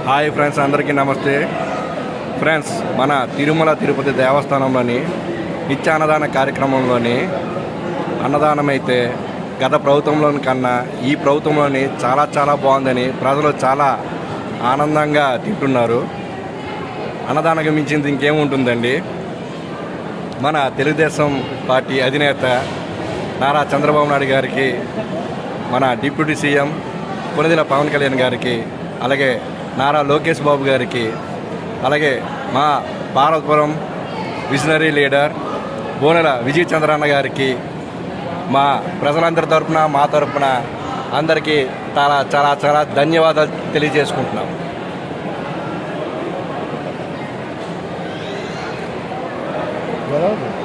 Hi friends, అందరికీ నమస్తే. Friends, మన తిరుమల తిరుపతి దేవస్థానంలోని నిత్య అన్నదాన కార్యక్రమంలోని అన్నదానం అయితే గత ప్రభుత్వంలోని కన్నా ఈ ప్రభుత్వంలోని చాలా చాలా బాగుందని ప్రజలు చాలా ఆనందంగా తింటున్నారు. అన్నదానం మించింది ఇంకేముంటుందండి. మన తెలుగుదేశం పార్టీ అధినేత నారా చంద్రబాబు నాయుడు గారికి, మన డిప్యూటీ సీఎం కొణిదెల పవన్ కళ్యాణ్ గారికి, అలాగే నారా లోకేష్ బాబు గారికి, అలాగే మా భారతపురం విజనరీ లీడర్ బోనెల విజయ్ చంద్రన్న గారికి, మా ప్రజలందరి తరపున మా తరపున అందరికీ చాలా చాలా చాలా ధన్యవాదాలు తెలియజేసుకుంటున్నాం. Bravo.